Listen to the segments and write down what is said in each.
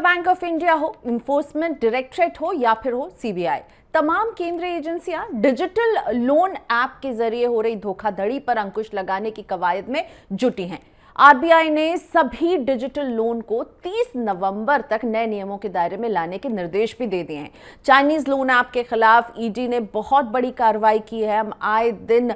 Bank of India हो, enforcement directorate हो या फिर हो सीबीआई, तमाम केंद्रीय एजेंसियां डिजिटल लोन ऐप के जरिए हो रही धोखाधड़ी पर अंकुश लगाने की कवायद में जुटी हैं। आरबीआई ने सभी डिजिटल लोन को 30 नवंबर तक नए नियमों के दायरे में लाने के निर्देश भी दे दिए हैं। चाइनीज लोन ऐप के खिलाफ ईडी ने बहुत बड़ी कार्रवाई की है। हम आए दिन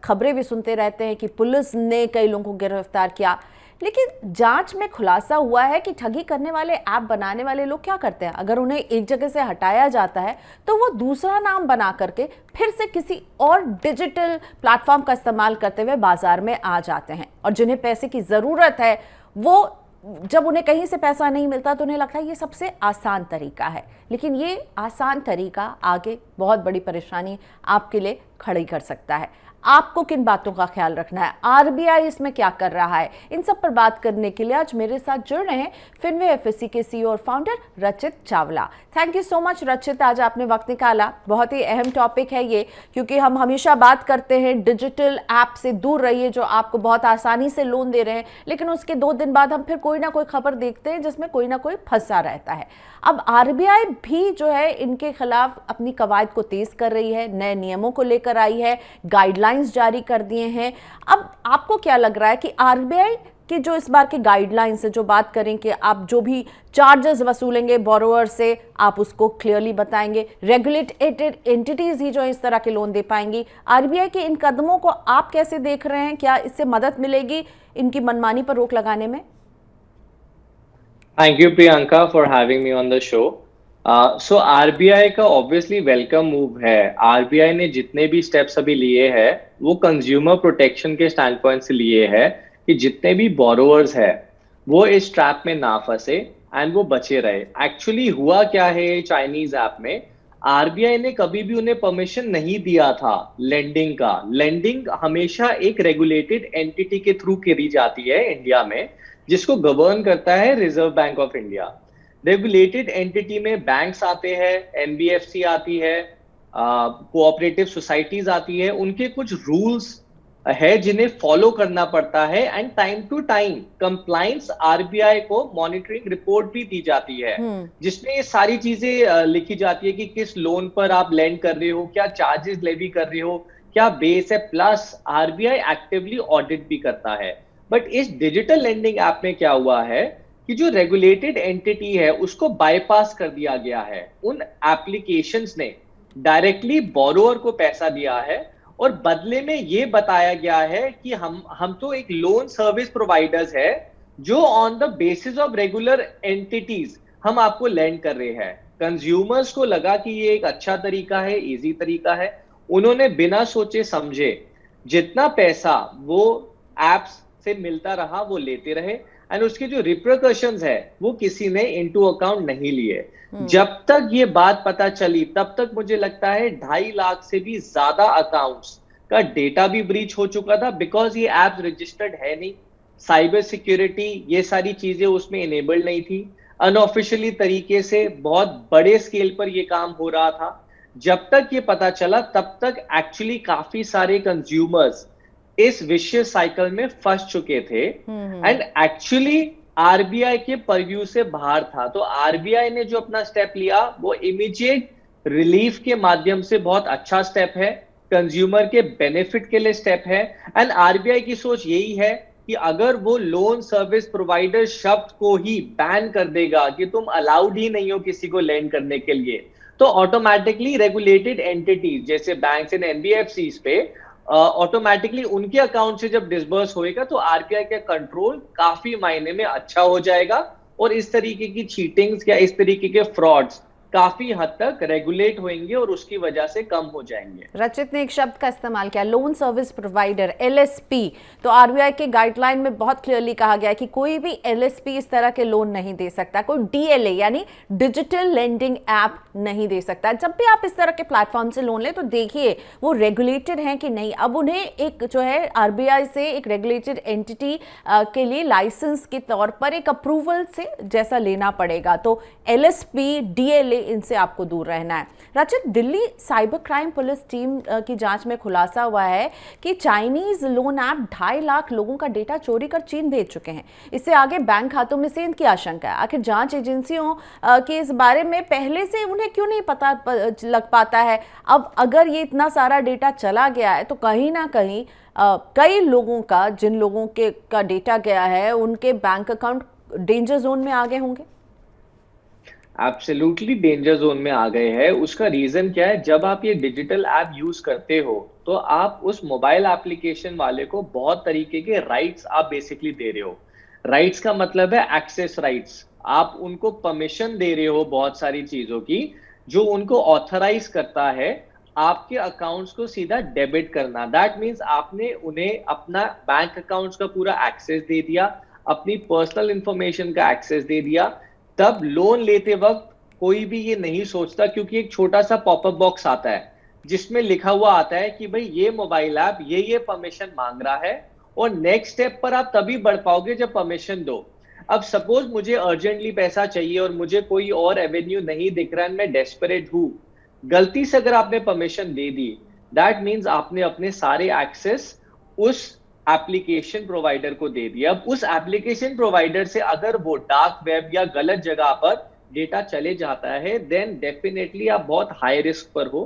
खबरें भी सुनते रहते हैं कि पुलिस ने कई लोगों को गिरफ्तार किया, लेकिन जांच में खुलासा हुआ है कि ठगी करने वाले ऐप बनाने वाले लोग क्या करते हैं, अगर उन्हें एक जगह से हटाया जाता है तो वो दूसरा नाम बना करके फिर से किसी और डिजिटल प्लेटफॉर्म का इस्तेमाल करते हुए बाजार में आ जाते हैं। और जिन्हें पैसे की ज़रूरत है वो जब उन्हें कहीं से पैसा नहीं मिलता तो उन्हें लगता है ये सबसे आसान तरीका है, लेकिन ये आसान तरीका आगे बहुत बड़ी परेशानी आपके लिए खड़ी कर सकता है। आपको किन बातों का ख्याल रखना है, आरबीआई इसमें क्या कर रहा है, इन सब पर बात करने के लिए आज मेरे साथ जुड़ रहे हैं फिनवे एफएससी के सीईओ और फाउंडर रचित Chawla. Thank you so much रचित, आज आपने वक्त निकाला। बहुत ही अहम टॉपिक है ये, क्योंकि हम हमेशा बात करते हैं डिजिटल ऐप से दूर रहिए जो आपको बहुत आसानी से लोन दे रहे हैं, लेकिन उसके 2 दिन बाद हम फिर कोई ना कोई खबर देखते हैं जिसमें कोई ना कोई फंसा रहता है। अब आरबीआई भी जो है इनके खिलाफ अपनी कवायद को तेज कर रही है, नए नियमों को लेकर आई है, गाइडलाइंस जारी कर दिए हैं। अब आपको क्या लग रहा है कि आरबीआई की जो इस बार की गाइडलाइंस है, जो बात करें कि आप जो भी चार्जेस वसूलेंगे बोरोवर से आप उसको क्लियरली बताएंगे, रेगुलेटेड एंटिटीज ही जो इस तरह के लोन दे पाएंगी, आरबीआई के इन कदमों को आप कैसे देख रहे हैं? क्या इससे मदद मिलेगी इनकी मनमानी पर रोक लगाने में? Thank you, Priyanka, for having me on the show. So RBI का obviously welcome move है। RBI ने जितने भी steps अभी लिए हैं वो consumer protection के standpoint से लिए हैं कि जितने भी borrowers हैं वो इस trap में ना फंसे and वो बचे रहे। Actually हुआ क्या है Chinese app में, RBI ने कभी भी उन्हें परमिशन नहीं दिया था लेंडिंग का। लेंडिंग हमेशा एक रेगुलेटेड एंटिटी के थ्रू करी जाती है इंडिया में, जिसको गवर्न करता है reserve bank of India. Regulated entity में बैंक्स आते हैं, एनबीएफसी आती है, कोऑपरेटिव सोसाइटीज आती है, उनके कुछ रूल्स है जिन्हें फॉलो करना पड़ता है and time to time compliance RBI को मॉनिटरिंग रिपोर्ट भी दी जाती है, जिसमें ये सारी चीजें लिखी जाती है कि किस लोन पर आप लेंड कर रहे हो, क्या चार्जेस लेवी कर रहे हो, क्या बेस है, प्लस आरबीआई एक्टिवली ऑडिट भी करता है। बट इस डिजिटल लेंडिंग ऐप में क्या हुआ है कि जो रेगुलेटेड एंटिटी है उसको बाईपास कर दिया गया है। उन एप्लीकेशंस ने डायरेक्टली बोरोवर को पैसा दिया है और बदले में ये बताया गया है कि हम तो एक लोन सर्विस प्रोवाइडर्स है जो on the basis of regular entities हम आपको लेंड कर रहे हैं। कंज्यूमर्स को लगा कि ये एक अच्छा तरीका है, इजी तरीका है, उन्होंने बिना सोचे समझे जितना पैसा वो एप्स से मिलता रहा वो लेते रहे एंड उसके जो रिप्रिकॉशंस है वो किसी ने इनटू अकाउंट नहीं लिए। जब तक ये बात पता चली तब तक मुझे लगता है 2.5 लाख से भी ज्यादा अकाउंट्स का डेटा भी ब्रीच हो चुका था, बिकॉज ये ऐप रजिस्टर्ड है नहीं, साइबर सिक्योरिटी ये सारी चीजें उसमें इनेबल्ड नहीं थी, अनऑफिशियली तरीके से बहुत बड़े स्केल पर ये काम हो रहा था। जब तक ये पता चला तब तक एक्चुअली काफी सारे कंज्यूमर्स इस विशियस साइकिल में फंस चुके थे एंड एक्चुअली आरबीआई के परव्यू से बाहर था। तो आरबीआई ने जो अपना स्टेप लिया वो इमीडिएट रिलीफ के माध्यम से बहुत अच्छा स्टेप है, कंज्यूमर के बेनिफिट के लिए स्टेप है। एंड आरबीआई की सोच यही है कि अगर वो लोन सर्विस प्रोवाइडर शब्द को ही बैन कर देगा कि तुम अलाउड ही नहीं हो किसी को लेंड करने के लिए, तो ऑटोमेटिकली रेगुलेटेड एंटिटीज जैसे बैंक्स एंड एनबीएफसीज पे ऑटोमेटिकली उनके अकाउंट से जब डिसबर्स होएगा तो आरबीआई का कंट्रोल काफी मायने में अच्छा हो जाएगा और इस तरीके की चीटिंग्स या इस तरीके के फ्रॉड्स काफी हद तक रेगुलेट होंगे और उसकी वजह से कम हो जाएंगे। रचित ने एक शब्द का इस्तेमाल किया, लोन सर्विस प्रोवाइडर, एलएसपी। तो आरबीआई के गाइडलाइन में बहुत क्लियरली कहा गया है कि कोई भी एलएसपी इस तरह के लोन नहीं दे सकता, कोई डीएलए यानी डिजिटल लेंडिंग ऐप नहीं दे सकता। जब भी आप इस तरह के प्लेटफॉर्म से लोन ले तो देखिए वो रेगुलेटेड हैं कि नहीं। अब उन्हें एक जो है आरबीआई से एक रेगुलेटेड एंटिटी के लिए लाइसेंस के तौर पर एक अप्रूवल से जैसा लेना पड़ेगा। तो एलएसपी, डीएलए इनसे आपको दूर रहना है। रचित, Delhi cyber crime police team की जांच में खुलासा हुआ है कि चाइनीज लोन ऐप 2.5 लाख लोगों का डेटा चोरी कर चीन भेज चुके हैं। इससे आगे बैंक खातों में सेंध की आशंका है। आखिर जांच एजेंसियों के इस बारे में पहले से उन्हें क्यों नहीं पता लग पाता है? अब अगर ये इतना सारा डेटा चला गया है तो कहीं ना कहीं कई लोगों का, जिन लोगों के का डेटा गया है, उनके बैंक अकाउंट डेंजर जोन में आ गए होंगे। एब्सोल्युटली डेंजर जोन में आ गए हैं। उसका रीजन क्या है? जब आप ये डिजिटल ऐप यूज करते हो तो आप उस मोबाइल एप्लीकेशन वाले को बहुत तरीके के राइट्स आप बेसिकली दे रहे हो। राइट्स का मतलब है एक्सेस राइट्स। आप उनको परमिशन दे रहे हो बहुत सारी चीजों की, जो उनको ऑथराइज करता है आपके अकाउंट्स को सीधा डेबिट करना। दैट मीन्स आपने उन्हें अपना बैंक अकाउंट्स का पूरा एक्सेस दे दिया, अपनी पर्सनल इंफॉर्मेशन का एक्सेस दे दिया। तब लोन लेते वक्त कोई भी ये नहीं सोचता, क्योंकि एक छोटा सा पॉपअप बॉक्स आता है जिसमें लिखा हुआ आता है कि भाई ये मोबाइल ऐप ये परमिशन मांग रहा है, और नेक्स्ट स्टेप पर आप तभी बढ़ पाओगे जब परमिशन दो। अब सपोज मुझे अर्जेंटली पैसा चाहिए और मुझे कोई और एवेन्यू नहीं दिख रहा है, मैं डेस्परेट हूं, गलती से अगर आपने permission they the, that means आपने अपने सारे एक्सेस उस एप्लीकेशन प्रोवाइडर को दे दिया। अब उस एप्लीकेशन प्रोवाइडर से अगर वो डार्क वेब या गलत जगह पर डेटा चले जाता है, देन डेफिनेटली आप बहुत हाई रिस्क पर हो।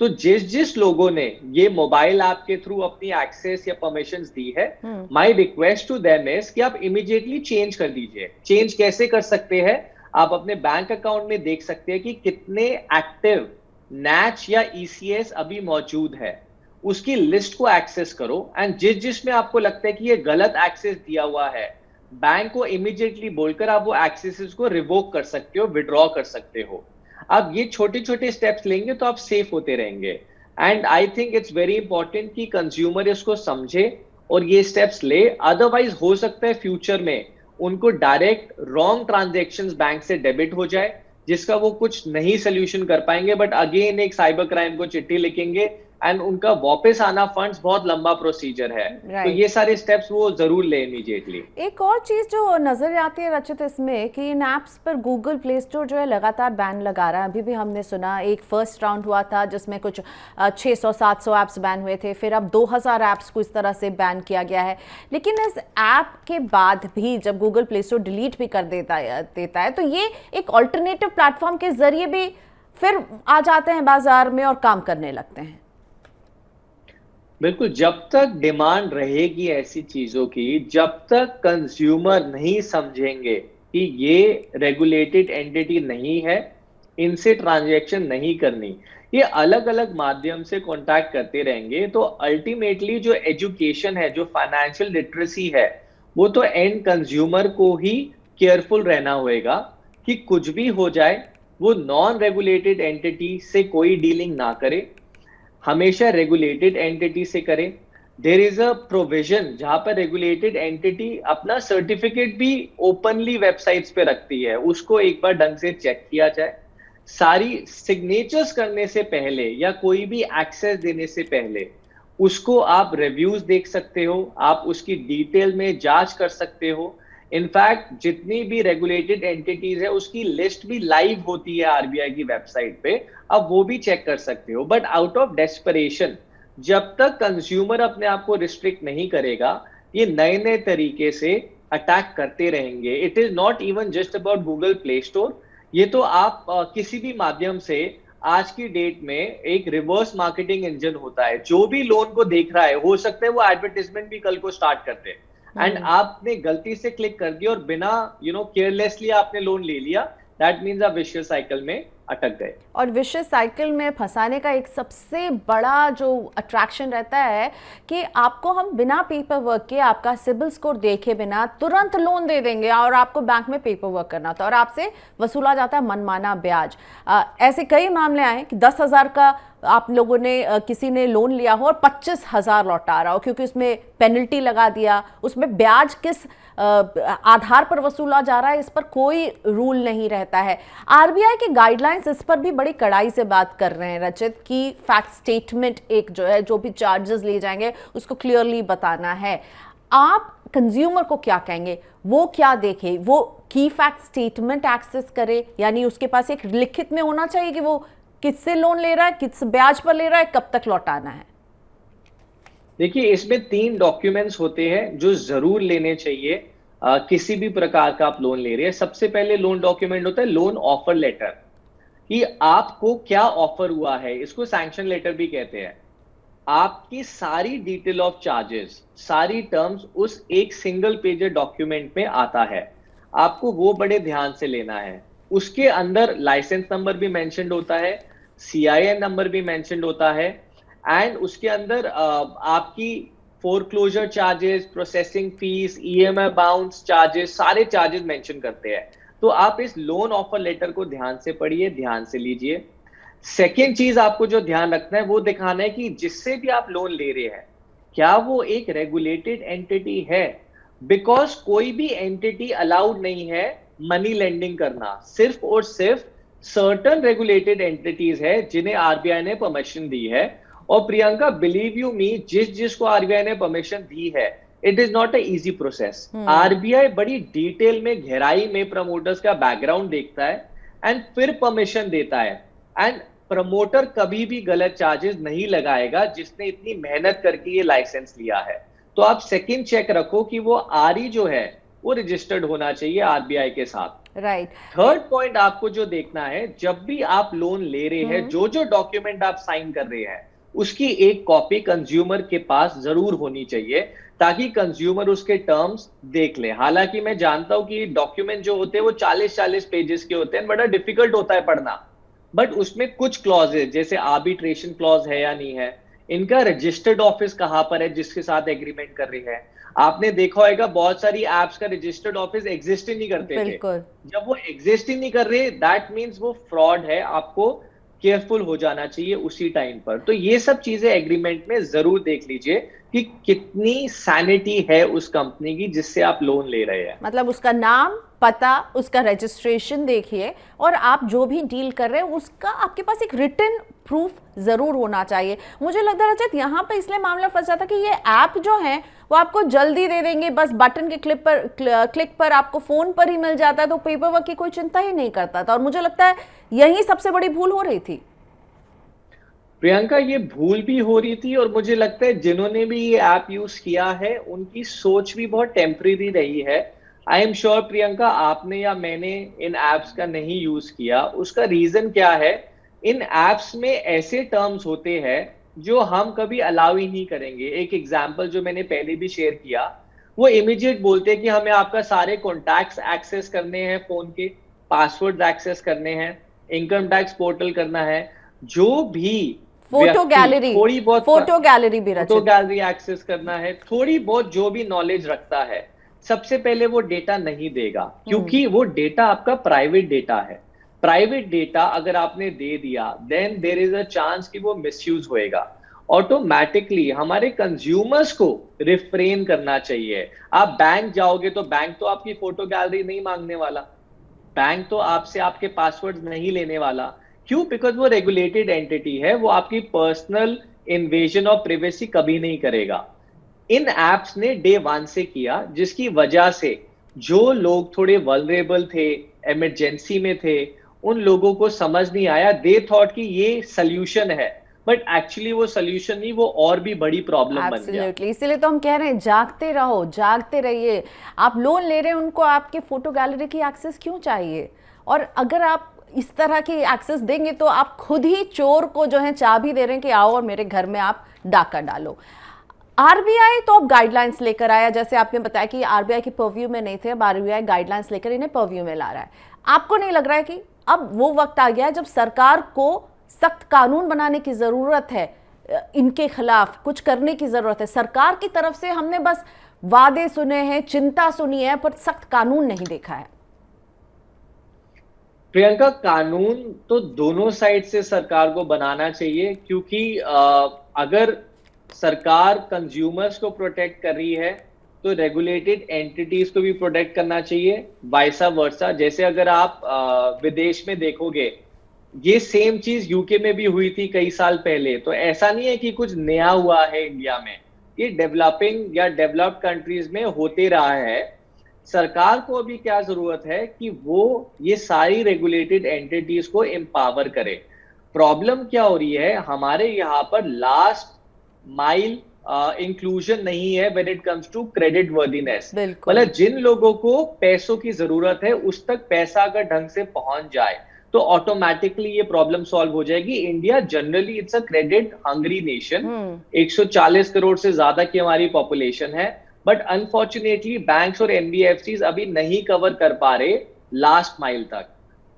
तो जिस जिस लोगों ने ये मोबाइल ऐप के थ्रू अपनी एक्सेस या परमिशंस दी है, my request to them is कि आप इमीडिएटली चेंज कर दीजिए। चेंज कैसे कर सकते हैं? आप अपने बैंक अकाउंट में देख सकते हैं कि कितने एक्टिव नैच या ईसीएस अभी मौजूद है, उसकी लिस्ट को एक्सेस करो, एंड जिस जिसमें आपको लगता है कि ये गलत एक्सेस दिया हुआ है, बैंक को इमीडिएटली बोलकर आप वो एक्सेसेस को रिवोक कर सकते हो, विड्रॉ कर सकते हो। आप ये छोटे छोटे स्टेप्स लेंगे तो आप सेफ होते रहेंगे। And I think it's very important कि कंज्यूमर इसको समझे और ये स्टेप्स ले। अदरवाइज हो सकता है फ्यूचर में उनको डायरेक्ट रॉन्ग ट्रांजैक्शंस बैंक से डेबिट हो जाए, जिसका वो कुछ नहीं सोल्यूशन कर पाएंगे, बट अगेन एक साइबर क्राइम को चिट्ठी लिखेंगे एंड उनका वापस आना फंड्स बहुत लंबा प्रोसीजर है। तो ये सारे स्टेप्स वो जरूर ले इमीडिएटली। एक और चीज जो नजर आती है रचित इसमें, कि इन ऐप्स पर गूगल प्ले स्टोर जो है लगातार बैन लगा रहा है। अभी भी हमने सुना एक फर्स्ट राउंड हुआ था जिसमें कुछ 600-700 ऐप्स बैन हुए थे, फिर अब 2000 ऐप्स को इस तरह से बैन किया गया है। लेकिन इस ऐप के बाद भी जब गूगल प्ले स्टोर डिलीट भी कर देता है तो ये एक ऑल्टरनेटिव प्लेटफॉर्म के जरिए भी फिर आ जाते हैं बाजार में और काम करने लगते हैं। बिल्कुल, जब तक डिमांड रहेगी ऐसी चीजों की, जब तक कंज्यूमर नहीं समझेंगे कि ये रेगुलेटेड एंटिटी नहीं है, इनसे ट्रांजैक्शन नहीं करनी, ये अलग अलग माध्यम से कांटेक्ट करते रहेंगे, तो अल्टीमेटली जो एजुकेशन है, जो फाइनेंशियल लिटरेसी है, वो तो एंड कंज्यूमर को ही केयरफुल रहना होगा कि कुछ भी हो जाए वो नॉन रेगुलेटेड एंटिटी से कोई डीलिंग ना करे, हमेशा रेगुलेटेड एंटिटी से करें। देयर इज अ प्रोविजन जहां पर रेगुलेटेड एंटिटी अपना सर्टिफिकेट भी ओपनली वेबसाइट्स पे रखती है, उसको एक बार ढंग से चेक किया जाए। सारी सिग्नेचर्स करने से पहले या कोई भी एक्सेस देने से पहले उसको आप रिव्यूज देख सकते हो, आप उसकी डिटेल में जांच कर सकते हो। इनफैक्ट जितनी भी रेगुलेटेड एंटिटीज है उसकी लिस्ट भी लाइव होती है आरबीआई की वेबसाइट पे, अब वो भी चेक कर सकते हो। बट आउट ऑफ डेस्परेशन, जब तक कंज्यूमर अपने आप को रिस्ट्रिक्ट नहीं करेगा, ये नए नए तरीके से अटैक करते रहेंगे। It is not even just about Google play store, ये तो आप किसी भी माध्यम से आज की डेट में एक रिवर्स मार्केटिंग इंजन होता है। जो भी लोन को देख रहा है, हो सकता है वो एडवर्टाइजमेंट भी कल को स्टार्ट करते हैं, एंड आपने गलती से क्लिक कर दिया और बिना केयरलेसली आपने लोन ले लिया, दैट मीन्स आप विशियस साइकिल में अटक गए। और विशियस साइकिल में फंसाने का एक सबसे बड़ा जो अट्रैक्शन रहता है कि आपको हम बिना पेपर वर्क के, आपका सिबिल स्कोर देखे बिना तुरंत लोन दे देंगे, और आपको बैंक में पेपर वर्क करना होता है और आपसे वसूला जाता है मनमाना ब्याज। ऐसे कई मामले आए कि 10,000 का आप लोगों ने किसी ने लोन लिया हो और 25,000 लौटा रहा हो, क्योंकि उसमें पेनल्टी लगा दिया, उसमें ब्याज किस आधार पर वसूला जा रहा है इस पर कोई रूल नहीं रहता है। आरबीआई के गाइडलाइंस इस पर भी बड़ी कड़ाई से बात कर रहे हैं रचित, कि फैक्ट स्टेटमेंट एक जो है, जो भी चार्जेस लिए जाएंगे उसको क्लियरली बताना है। आप कंज्यूमर को क्या कहेंगे, वो क्या देखे, वो की फैक्ट स्टेटमेंट एक्सेस करे, यानी उसके पास एक लिखित में होना चाहिए कि वो किससे लोन ले रहा है, किस ब्याज पर ले रहा है, कब तक लौटाना है? देखिए, इसमें 3 डॉक्यूमेंट्स होते हैं जो जरूर लेने चाहिए किसी भी प्रकार का आप लोन ले रहे हैं। सबसे पहले लोन डॉक्यूमेंट होता है लोन ऑफर लेटर, कि आपको क्या ऑफर हुआ है, इसको सैंक्शन लेटर भी कहते हैं। आपकी सारी डिटेल ऑफ चार्जेस, सारी टर्म्स उस एक सिंगल पेज डॉक्यूमेंट में आता है। आपको वो बड़े ध्यान से लेना है। उसके अंदर लाइसेंस नंबर भी मेंशन्ड होता है, सीआईएन नंबर भी मेंशन्ड होता है, एंड उसके अंदर आपकी foreclosure charges, processing fees, EMI bounce charges, सारे चार्जेस मेंशन करते हैं। तो आप इस लोन ऑफर लेटर को ध्यान से पढ़िए, ध्यान से लीजिए। सेकेंड चीज आपको जो ध्यान रखना है वो दिखाना है कि जिससे भी आप लोन ले रहे हैं क्या वो एक रेगुलेटेड एंटिटी है। बिकॉज कोई भी एंटिटी अलाउड नहीं है मनी लेंडिंग करना, सिर्फ और सिर्फ सर्टन रेगुलेटेड एंटिटीज है जिन्हें आरबीआई ने परमिशन दी है। और प्रियंका, बिलीव यू मी, जिसको आरबीआई ने परमिशन दी है, it is not a easy process. RBI बड़ी डिटेल में, गहराई में प्रमोटर्स का बैकग्राउंड देखता है एंड फिर परमिशन देता है। एंड प्रमोटर कभी भी गलत चार्जेस नहीं लगाएगा जिसने इतनी मेहनत करके ये लाइसेंस लिया है। तो आप सेकंड चेक रखो कि वो आरई जो है वो रजिस्टर्ड होना चाहिए आरबीआई के साथ। राइट। थर्ड पॉइंट आपको जो देखना है, जब भी आप लोन ले रहे हैं, जो जो डॉक्यूमेंट आप साइन कर रहे हैं उसकी एक कॉपी कंज्यूमर के पास जरूर होनी चाहिए, ताकि कंज्यूमर उसके टर्म्स देख ले। हालांकि मैं जानता हूं कि डॉक्यूमेंट जो होते हैं वो 40-40 पेजेस के होते हैं, बड़ा डिफिकल्ट होता है पढ़ना। बट उसमें कुछ क्लॉजेज, जैसे आर्बिट्रेशन क्लॉज है या नहीं है, इनका रजिस्टर्ड ऑफिस कहां पर है जिसके साथ एग्रीमेंट कर रही है। आपने देखा होगा बहुत सारी एप्स का रजिस्टर्ड ऑफिस एग्जिस्ट ही नहीं करते थे। जब वो एग्जिस्ट ही नहीं कर रहे, दैट मीन्स वो फ्रॉड है। आपको केयरफुल हो जाना चाहिए उसी टाइम पर। तो ये सब चीजें एग्रीमेंट में जरूर देख लीजिए कि कितनी सैनिटी है उस कंपनी की जिससे आप लोन ले रहे हैं। मतलब उसका नाम, पता, उसका रजिस्ट्रेशन देखिए, और आप जो भी डील कर रहे हैं उसका आपके पास एक रिटन प्रूफ जरूर होना चाहिए। मुझे लगता है रजत, यहाँ पे इसलिए मामला फंस जाता कि ये ऐप जो है वो आपको जल्दी दे देंगे, बस बटन के क्लिक पर आपको फोन पर ही मिल जाता है, तो पेपर वर्क की कोई चिंता ही नहीं करता था। और मुझे लगता है यही सबसे बड़ी भूल हो रही थी। प्रियंका, ये भूल भी हो रही थी, और मुझे लगता है जिन्होंने भी ये ऐप यूज किया है उनकी सोच भी बहुत टेम्परेरी रही है। आई एम श्योर प्रियंका, आपने या मैंने इन एप्स का नहीं यूज किया। उसका रीजन क्या है? इन एप्स में ऐसे टर्म्स होते हैं जो हम कभी अलाउ ही नहीं करेंगे। एक एग्जांपल जो मैंने पहले भी शेयर किया, वो इमीडिएट बोलते हैं कि हमें आपका सारे कॉन्टैक्ट्स एक्सेस करने हैं, फोन के पासवर्ड एक्सेस करने हैं, इनकम टैक्स पोर्टल करना है, जो भी फोटो गैलरी, थोड़ी बहुत फोटो गैलरी भी, फोटो गैलरी एक्सेस करना है, थोड़ी बहुत जो भी नॉलेज रखता है, सबसे पहले वो डेटा नहीं देगा, क्योंकि वो डेटा आपका प्राइवेट डेटा है। प्राइवेट डेटा अगर आपने दे दिया, then there is a chance कि वो मिसयूज होएगा। ऑटोमेटिकली हमारे कंज्यूमर्स को रिफ्रेन करना चाहिए। आप बैंक जाओगे तो बैंक तो आपकी फोटो गैलरी नहीं मांगने वाला, बैंक तो आपसे आपके पासवर्ड नहीं लेने वाला। क्यों? बिकॉज वो रेगुलेटेड एंटिटी है, वो आपकी पर्सनल इन्वेजन ऑफ प्राइवेसी कभी नहीं करेगा। इन एप्स ने डे 1 से किया, जिसकी वजह से जो लोग थोड़े वल्नरेबल थे, इमरजेंसी में थे, उन लोगों को समझ नहीं आया। दे थॉट कि ये सोल्यूशन है, बट एक्चुअली वो सोल्यूशन नहीं, वो और भी बड़ी प्रॉब्लम बन गया। इसीलिए तो हम कह रहे हैं जागते रहो, जागते रहिए। आप लोन ले रहे हैं, उनको आपके फोटो गैलरी की एक्सेस क्यों चाहिए? और अगर आप इस तरह की एक्सेस देंगे तो आप खुद ही चोर को जो है चाबी दे रहे हैं कि आओ और मेरे घर में आप डाका डालो। आरबीआई तो अब गाइडलाइंस लेकर आया, जैसे आपने बताया कि आरबीआई के परव्यू में नहीं थे, अब आरबीआई गाइडलाइंस लेकर इन्हें परव्यू में ला रहा है। आपको नहीं लग रहा है कि अब वो वक्त आ गया है जब सरकार को सख्त कानून बनाने की जरूरत है, इनके खिलाफ कुछ करने की जरूरत है? सरकार की तरफ से हमने बस वादे सुने हैं, चिंता सुनी है, पर सख्त कानून नहीं देखा है। प्रियंका, कानून तो दोनों साइड से सरकार को बनाना चाहिए, क्योंकि अगर सरकार कंज्यूमर्स को प्रोटेक्ट कर रही है तो रेगुलेटेड एंटिटीज को भी प्रोटेक्ट करना चाहिए, वाइसा वर्सा। जैसे अगर आप विदेश में देखोगे, ये सेम चीज यूके में भी हुई थी कई साल पहले। तो ऐसा नहीं है कि कुछ नया हुआ है इंडिया में। ये डेवलपिंग या डेवलप्ड कंट्रीज में होते रहा है। सरकार को अभी क्या जरूरत है कि वो ये सारी रेगुलेटेड एंटिटीज को एम्पावर करे। प्रॉब्लम क्या हो रही है, हमारे यहाँ पर लास्ट माइल इंक्लूजन नहीं है when it comes to credit worthiness. बिल्कुल। मतलब जिन लोगों को पैसों की जरूरत है उस तक पैसा अगर ढंग से पहुंच जाए तो ऑटोमेटिकली ये प्रॉब्लम सॉल्व हो जाएगी। India generally it's a credit hungry nation, 140 crore से ज्यादा की हमारी पॉपुलेशन है, बट अनफॉर्चुनेटली बैंक्स और एनबीएफसीज अभी नहीं कवर कर पा रहे लास्ट माइल तक।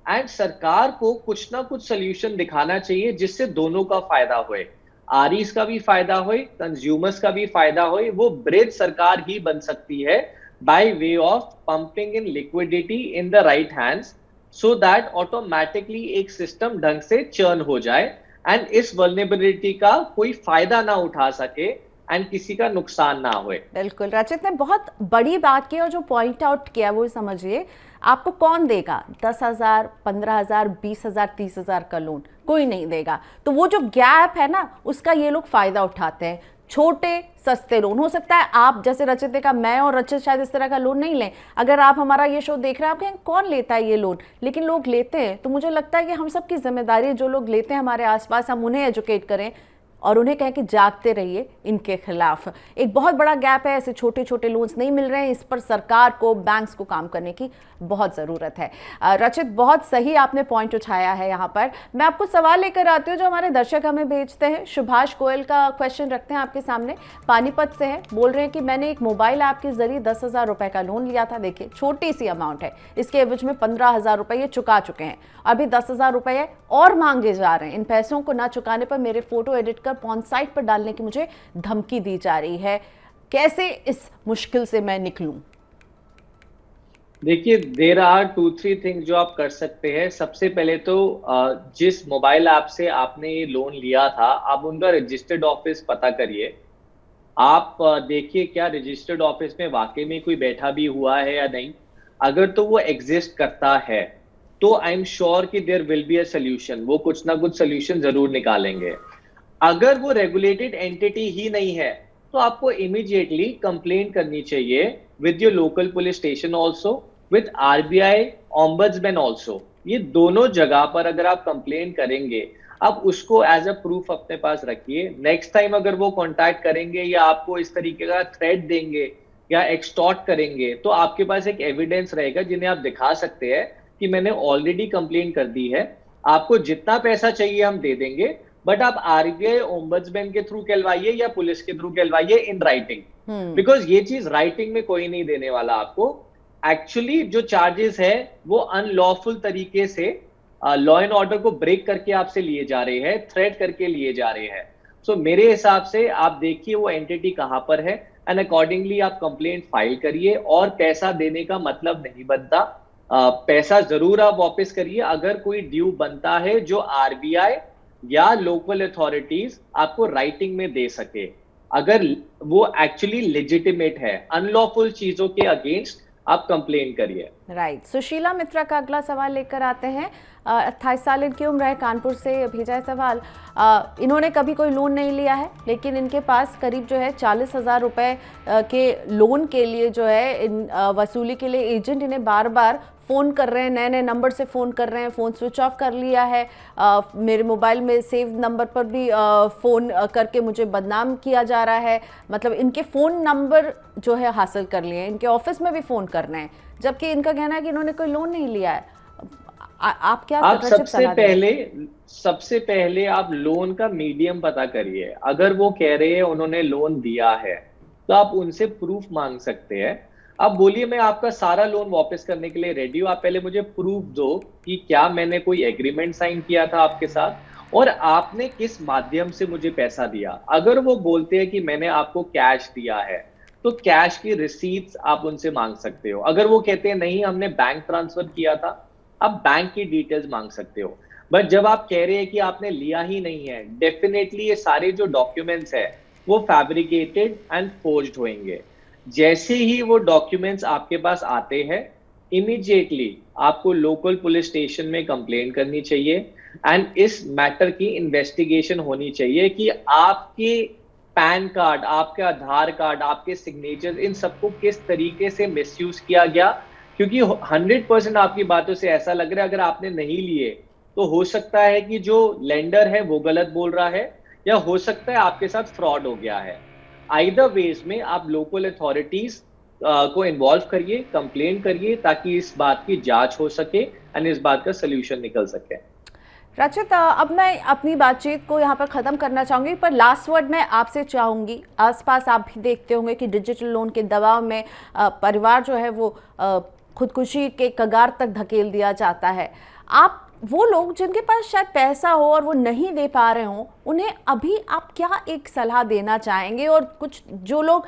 एंड सरकार को कुछ ना कुछ सोल्यूशन दिखाना चाहिए जिससे दोनों का फायदा होए, आरईज का भी फायदा होए, कंज्यूमर्स का भी फायदा होए। वो ब्रिज सरकार ही बन सकती है by way of pumping in liquidity in the right hands, so that automatically एक सिस्टम ढंग से चर्न हो जाए एंड इस वल्नरेबिलिटी का कोई फायदा ना उठा सके एंड किसी का नुकसान ना होए। बिल्कुल, रचित ने बहुत बड़ी बात की और जो पॉइंट आउट किया वो समझिए, आपको कौन देगा 10,000, 15,000, 20,000, 30,000 का लोन? कोई नहीं देगा। तो वो जो गैप है ना, उसका ये लोग फायदा उठाते हैं। छोटे सस्ते लोन, हो सकता है आप जैसे रचित ने कहा, मैं और रचित शायद इस तरह का लोन नहीं लें। अगर आप हमारा ये शो देख रहे हैं, आप कहें कौन लेता है ये लोन, लेकिन लोग लेते हैं। तो मुझे लगता है कि हम सब की जिम्मेदारी है, जो लोग लेते हैं हमारे आसपास, हम उन्हें एजुकेट करें और उन्हें कहें कि जागते रहिए इनके खिलाफ। एक बहुत बड़ा गैप है, ऐसे छोटे छोटे लोन्स नहीं मिल रहे हैं, इस पर सरकार को, बैंक्स को काम करने की बहुत ज़रूरत है। रचित, बहुत सही आपने पॉइंट उठाया है यहाँ पर। मैं आपको सवाल लेकर आती हूँ जो हमारे दर्शक हमें भेजते हैं। सुभाष गोयल का क्वेश्चन रखते हैं आपके सामने, पानीपत से है। बोल रहे हैं कि मैंने एक मोबाइल ऐप के जरिए 10,000 रुपये का लोन लिया था। देखिए छोटी सी अमाउंट है, इसके एवज में 15,000 रुपये ये चुका चुके हैं, अभी 10,000 रुपये और मांगे जा रहे हैं। इन पैसों को ना चुकाने पर मेरे फोटो एडिट कर पॉर्न साइट पर डालने की मुझे धमकी दी जा रही है। कैसे इस मुश्किल से मैं निकलूं? देखिए, देयर आर 2-3 थिंग्स जो आप कर सकते हैं। सबसे पहले तो जिस मोबाइल ऐप से आपने ये लोन लिया था, आप उनका रजिस्टर्ड ऑफिस पता करिए। आप देखिए क्या रजिस्टर्ड ऑफिस में वाकई में कोई बैठा भी हुआ है या नहीं। अगर तो वो एग्जिस्ट करता है तो आई एम श्योर कि there will be a solution, वो कुछ ना कुछ सोल्यूशन जरूर निकालेंगे। अगर वो रेगुलेटेड एंटिटी ही नहीं है तो आपको इमीडिएटली कंप्लेंट करनी चाहिए with your local police station also, with RBI ombudsman also. ये दोनों जगह पर अगर आप कंप्लेंट करेंगे, आप उसको एज अ प्रूफ अपने पास रखिए। नेक्स्ट टाइम अगर वो कांटेक्ट करेंगे या आपको इस तरीके का थ्रेट देंगे या एक्सटॉर्ट करेंगे, तो आपके पास एक एविडेंस रहेगा जिन्हें आप दिखा सकते हैं कि मैंने ऑलरेडी कंप्लेंट कर दी है, आपको जितना पैसा चाहिए हम दे देंगे, बट आप आरबीआई ओम्बड्समैन के थ्रू कहलवाइए या पुलिस के थ्रू कहलवाइए इन राइटिंग, बिकॉज ये चीज राइटिंग में कोई नहीं देने वाला आपको। एक्चुअली जो चार्जेस है वो अनलॉफुल तरीके से लॉ एंड ऑर्डर को ब्रेक करके आपसे लिए जा रहे हैं, थ्रेट करके लिए जा रहे हैं। सो मेरे हिसाब से आप देखिए वो एंटिटी कहां पर है एंड अकॉर्डिंगली आप कंप्लेंट फाइल करिए। और पैसा देने का मतलब नहीं बनता, पैसा जरूर आप वापस करिए अगर कोई ड्यू बनता है जो आरबीआई या लोकल अथॉरिटीज आपको राइटिंग में दे सके, अगर वो एक्चुअली लेजिटिमेट है। अनलॉफुल चीजों के अगेंस्ट आप कंप्लेन करिए। राइट। सुशीला मित्रा का अगला सवाल लेकर आते हैं। 28 साल इनकी उम्र है, कानपुर से भेजा है सवाल। इन्होंने कभी कोई लोन नहीं लिया है, लेकिन इनके पास करीब जो है 40,000 रुपये के लोन के लिए जो है वसूली के लिए एजेंट इन्हें बार बार फ़ोन कर रहे हैं, नए नए नंबर से फ़ोन कर रहे हैं। फ़ोन स्विच ऑफ कर लिया है, मेरे मोबाइल में सेव नंबर पर भी फ़ोन करके मुझे बदनाम किया जा रहा है। मतलब इनके फ़ोन नंबर जो है हासिल कर लिए हैं, इनके ऑफिस में भी फ़ोन कर रहे हैं, जबकि इनका कहना है कि इन्होंने कोई लोन नहीं लिया है। आप क्या सबसे पहले आप लोन का मीडियम पता करिए। अगर वो कह रहे हैं उन्होंने लोन दिया है तो आप उनसे प्रूफ मांग सकते हैं। अब बोलिए मैं आपका सारा लोन वापस करने के लिए रेडी हूं, आप पहले मुझे प्रूफ दो कि क्या मैंने कोई एग्रीमेंट साइन किया था आपके साथ और आपने किस माध्यम से मुझे पैसा दिया। अगर वो बोलते हैं कि मैंने आपको कैश दिया है तो कैश की रिसीट्स आप उनसे मांग सकते हो। अगर वो कहते हैं नहीं हमने बैंक ट्रांसफर किया था, आप बैंक की डिटेल्स मांग सकते हो। बट जब आप कह रहे हैं कि आपने लिया ही नहीं है, डेफिनेटली ये सारे जो डॉक्यूमेंट्स है वो फैब्रिकेटेड एंड फोर्ज्ड होंगे। जैसे ही वो डॉक्यूमेंट्स आपके पास आते हैं, इमीडिएटली आपको लोकल पुलिस स्टेशन में कंप्लेंट करनी चाहिए एंड इस मैटर की इन्वेस्टिगेशन होनी चाहिए कि आपके पैन कार्ड, आपके आधार कार्ड, आपके सिग्नेचर, इन सबको किस तरीके से मिसयूज किया गया, क्योंकि 100% आपकी बातों से ऐसा लग रहा है अगर आपने नहीं लिए तो हो सकता है कि जो लेंडर है वो गलत बोल रहा है, या हो सकता है आपके साथ फ्रॉड हो गया है। आइदर वेज में आप लोकल अथॉरिटीज को इन्वॉल्व करिए, कंप्लेन करिए, ताकि इस बात की जांच हो सके एंड इस बात का सोल्यूशन निकल सके। रचित, अब मैं अपनी बातचीत को यहाँ पर ख़त्म करना चाहूँगी, पर लास्ट वर्ड मैं आपसे चाहूँगी। आसपास आप भी देखते होंगे कि डिजिटल लोन के दबाव में परिवार जो है वो खुदकुशी के कगार तक धकेल दिया जाता है। आप वो लोग जिनके पास शायद पैसा हो और वो नहीं दे पा रहे हों, उन्हें अभी आप क्या एक सलाह देना चाहेंगे? और कुछ जो लोग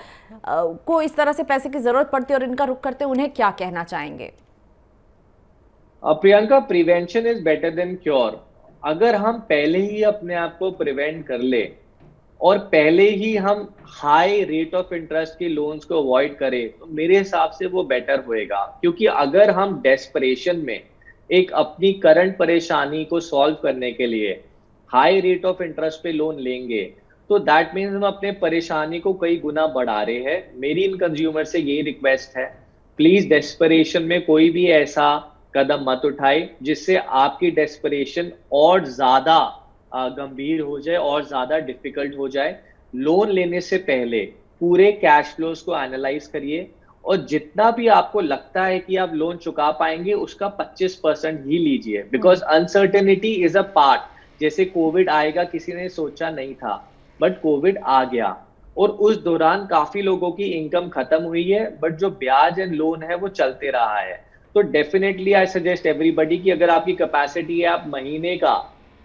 को इस तरह से पैसे की ज़रूरत पड़ती है और इनका रुख करते हैं, उन्हें क्या कहना चाहेंगे? Priyanka, prevention is better than cure. अगर हम पहले ही अपने आप को प्रिवेंट कर ले और पहले ही हम हाई रेट ऑफ इंटरेस्ट के लोन्स को अवॉइड करें, तो मेरे हिसाब से वो बेटर होएगा। क्योंकि अगर हम डेस्परेशन में एक अपनी करंट परेशानी को सॉल्व करने के लिए हाई रेट ऑफ इंटरेस्ट पे लोन लेंगे, तो दैट मीन्स हम अपने परेशानी को कई गुना बढ़ा रहे हैं। मेरी इन कंज्यूमर से यही रिक्वेस्ट है, प्लीज डेस्परेशन में कोई भी ऐसा कदम मत उठाए जिससे आपकी डेस्परेशन और ज्यादा गंभीर हो जाए और ज्यादा डिफिकल्ट हो जाए। लोन लेने से पहले पूरे कैश फ्लोज को एनालाइज करिए और जितना भी आपको लगता है कि आप लोन चुका पाएंगे उसका 25% ही लीजिए, because uncertainty is a part. जैसे कोविड आएगा किसी ने सोचा नहीं था, बट कोविड आ गया और उस दौरान काफी लोगों की इनकम खत्म हुई है, बट जो ब्याज एंड लोन है वो चलते रहा है। तो डेफिनेटली आई सजेस्ट एवरीबडी कि अगर आपकी कैपेसिटी है आप महीने का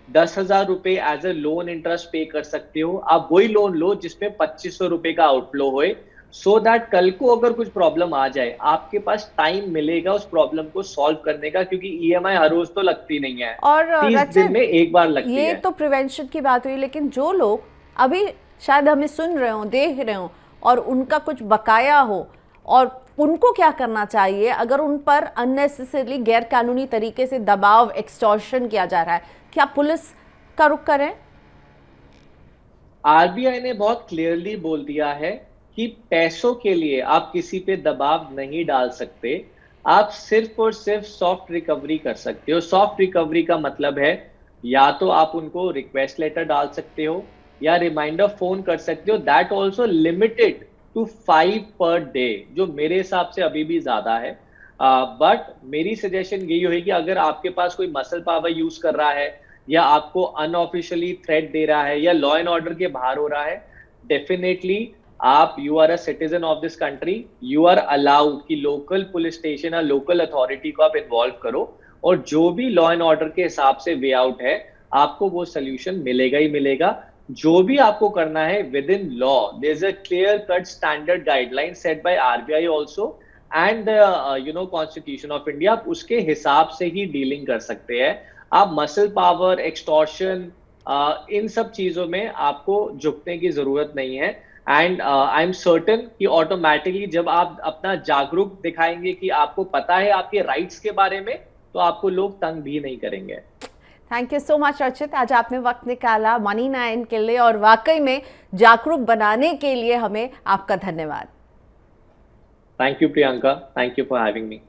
10,000 रुपए एज अ लोन इंटरेस्ट पे कर सकते हो, आप वही लोन लो जिसमें 2500 रुपए का आउटफ्लो होए, सो दैट कल को अगर कुछ प्रॉब्लम आ जाए आपके पास टाइम मिलेगा उस प्रॉब्लम को सॉल्व करने का, क्योंकि ईएमआई हर रोज तो लगती नहीं है, और 30 दिन में एक बार लगती है। ये तो प्रिवेंशन की बात हुई, लेकिन जो लोग अभी शायद हमें सुन रहे हो, देख रहे हो और उनका कुछ बकाया हो, और उनको क्या करना चाहिए अगर उन पर अननेसेसरली गैर कानूनी तरीके से दबाव, एक्सटॉर्शन किया जा रहा है? क्या पुलिस का रुख करें? आरबीआई ने बहुत क्लियरली बोल दिया है कि पैसों के लिए आप किसी पे दबाव नहीं डाल सकते, आप सिर्फ और सिर्फ सॉफ्ट रिकवरी कर सकते हो। सॉफ्ट रिकवरी का मतलब है या तो आप उनको रिक्वेस्ट लेटर डाल सकते हो या रिमाइंडर फोन कर सकते हो, that also limited to 5 per day, जो मेरे हिसाब से अभी भी ज्यादा है। बट मेरी सजेशन यही होगी कि अगर आपके पास कोई मसल पावर यूज कर रहा है या आपको अनऑफिशियली थ्रेट दे रहा है या लॉ एंड ऑर्डर के बाहर हो रहा है, डेफिनेटली आप, you are a citizen of this country, you are allowed कि लोकल पुलिस स्टेशन या लोकल अथॉरिटी को आप इन्वॉल्व करो, और जो भी लॉ एंड ऑर्डर के हिसाब से वे आउट है आपको वो सोल्यूशन मिलेगा ही मिलेगा। जो भी आपको करना है within law, there is a clear cut standard guideline set by RBI also and constitution of India, आप उसके हिसाब से ही डीलिंग कर सकते हैं। आप मसल पावर, एक्सटॉर्शन, इन सब चीजों में आपको झुकने की जरूरत नहीं है। एंड आई एम सर्टन कि ऑटोमेटिकली जब आप अपना जागरूक दिखाएंगे कि आपको पता है आपके राइट्स के बारे में, तो आपको लोग तंग भी नहीं करेंगे। थैंक यू सो मच रचित, आज आपने वक्त निकाला Money9 के लिए और वाकई में जागरूक बनाने के लिए हमें आपका धन्यवाद। Thank you Priyanka, thank you for having me.